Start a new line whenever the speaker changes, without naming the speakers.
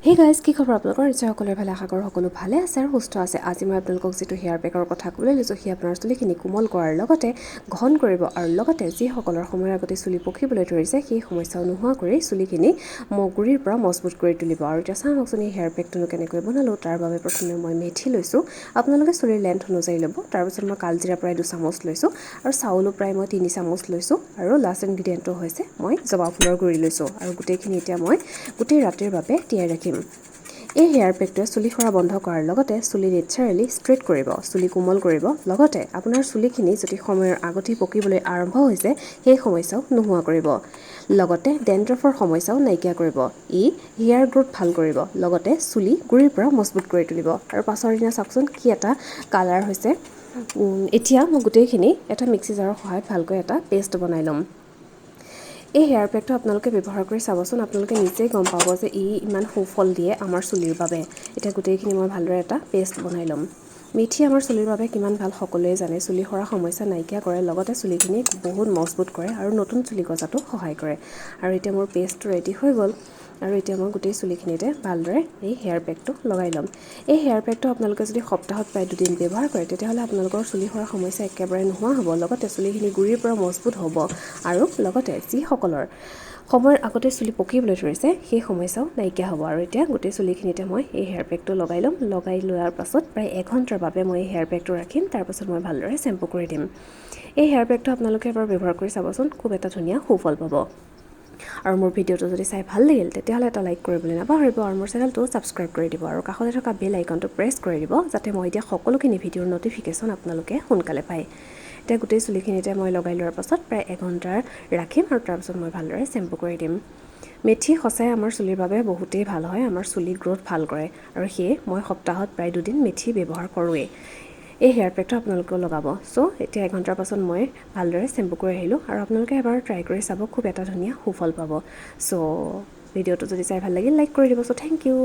Hey guys, কি খবৰ আপোনালোকৰ? নিশ্চয় সকলোৰে ভালে, আশা কৰোঁ সকলো ভালে আছে আৰু সুস্থ আছে। আজি মই আপোনালোকক যিটো হেয়াৰ পেকৰ কথা ক'বলৈ লৈছোঁ, সি আপোনাৰ চুলিখিনি কোমল কৰাৰ লগতে ঘন কৰিব আৰু লগতে যিসকলৰ সময়ৰ আগতে চুলি পকিবলৈ ধৰিছে সেই সমস্যাও নোহোৱা কৰি চুলিখিনি গুৰিৰ পৰা মজবুত কৰি তুলিব। আৰু এতিয়া চাওকচোন এই হেয়াৰ পেকটোনো কেনেকৈ বনালোঁ। তাৰ বাবে প্ৰথমে মই মেথি লৈছোঁ। আপোনালোকে চুলিৰ লেন্থ অনুযায়ী ল'ব। তাৰপিছত মই কালজিৰা প্ৰায় 2 চামুচ লৈছোঁ আৰু চাউলো প্ৰায় মই 3 চামুচ লৈছোঁ আৰু লাষ্ট ইনগ্ৰিডিয়েণ্টটো হৈছে মই জবা ফুলৰ গুৰি লৈছোঁ। আৰু গোটেইখিনি এতিয়া মই গোটেই ৰাতিৰ বাবে তিয়াই ৰাখিম। এই হেয়াৰ পেকটোৱে চুলি সৰা বন্ধ কৰাৰ লগতে চুলি নেচাৰেলি ষ্ট্ৰেইট কৰিব, চুলি কোমল কৰিব, লগতে আপোনাৰ চুলিখিনি যদি সময়ৰ আগতেই পকিবলৈ আৰম্ভ হৈছে সেই সমস্যাও নোহোৱা কৰিব, লগতে ডেণ্ড্ৰফৰ সমস্যাও নাইকিয়া কৰিব। ই হেয়াৰ গ্ৰোথ ভাল কৰিব, লগতে চুলি গুৰিৰ পৰা মজবুত কৰি তুলিব। আৰু পাছৰ দিনা চাওকচোন কি এটা কালাৰ হৈছে। এতিয়া মই গোটেইখিনি এটা মিক্সি জাৰৰ সহায়ত ভালকৈ এটা পেষ্ট বনাই ল'ম। এই হেয়াৰ পেকটো আপোনালোকে ব্যৱহাৰ কৰি চাবচোন, আপোনালোকে নিজেই গম পাব যে ই ইমান সুফল দিয়ে আমাৰ চুলিৰ বাবে। এতিয়া গোটেইখিনি মই ভালদৰে এটা পেষ্ট বনাই ল'ম। মেথি আমাৰ চুলিৰ বাবে কিমান ভাল সকলোৱে জানে। চুলি সৰা সমস্যা নাইকিয়া কৰে, লগতে চুলিখিনি বহুত মজবুত কৰে আৰু নতুন চুলি গজাতো সহায় কৰে। আৰু এতিয়া মোৰ পেষ্টটো ৰেডি হৈ গ'ল। আৰু এতিয়া মই গোটেই চুলিখিনিতে ভালদৰে এই হেয়াৰ পেকটো লগাই ল'ম। এই হেয়াৰ পেকটো আপোনালোকে যদি সপ্তাহত প্ৰায় 2 দিন ব্যৱহাৰ কৰে, তেতিয়াহ'লে আপোনালোকৰ চুলি সৰা সমস্যা একেবাৰে নোহোৱা হ'ব, লগতে চুলিখিনি গুৰিৰ পৰা মজবুত হ'ব আৰু লগতে যিসকলৰ সময়ৰ আগতে চুলি পকিবলৈ ধৰিছে সেই সমস্যাও নাইকিয়া হ'ব। আৰু এতিয়া গোটেই চুলিখিনিতে মই এই হেয়াৰ পেকটো লগাই ল'ম। লগাই লোৱাৰ পাছত প্ৰায় 1 ঘণ্টাৰ বাবে মই এই হেয়াৰ পেকটো ৰাখিম। তাৰপাছত মই ভালদৰে শ্বেম্পু কৰি দিম। এই হেয়াৰ পেকটো আপোনালোকে এবাৰ ব্যৱহাৰ কৰি চাবচোন, খুব এটা ধুনীয়া সুফল পাব। আৰু মোৰ ভিডিঅ'টো যদি চাই ভাল লাগিল তেতিয়াহ'লে এটা লাইক কৰিবলৈ নাপাহৰিব আৰু মোৰ চেনেলটো ছাবস্ক্ৰাইব কৰি দিব আৰু কাষতে থকা বেল আইকনটো প্ৰেছ কৰি দিব, যাতে মই এতিয়া সকলোখিনি ভিডিঅ'ৰ ন'টিফিকেশ্যন আপোনালোকে সোনকালে পায়। এতিয়া গোটেই চুলিখিনিতে মই লগাই লোৱাৰ পাছত প্ৰায় 1 ঘণ্টাৰ ৰাখিম আৰু তাৰপিছত মই ভালদৰে শ্বেম্পু কৰি দিম। মেথি সঁচাই আমাৰ চুলিৰ বাবে বহুতেই ভাল হয়, আমাৰ চুলি গ্ৰোথ ভাল কৰে আৰু সেয়ে মই সপ্তাহত প্ৰায় 2 দিন মেথি ব্যৱহাৰ কৰোঁৱেই। এই হেয়াৰ পেকটো আপোনালোকেও লগাব। চ' এতিয়া 1 ঘণ্টাৰ পাছত মই ভালদৰে শ্বেম্পু কৰি আহিলোঁ আৰু আপোনালোকে এবাৰ ট্ৰাই কৰি চাব, খুব এটা ধুনীয়া সুফল পাব। চ' ভিডিঅ'টো যদি চাই ভাল লাগিল লাইক কৰি দিব। চ' থেংক ইউ।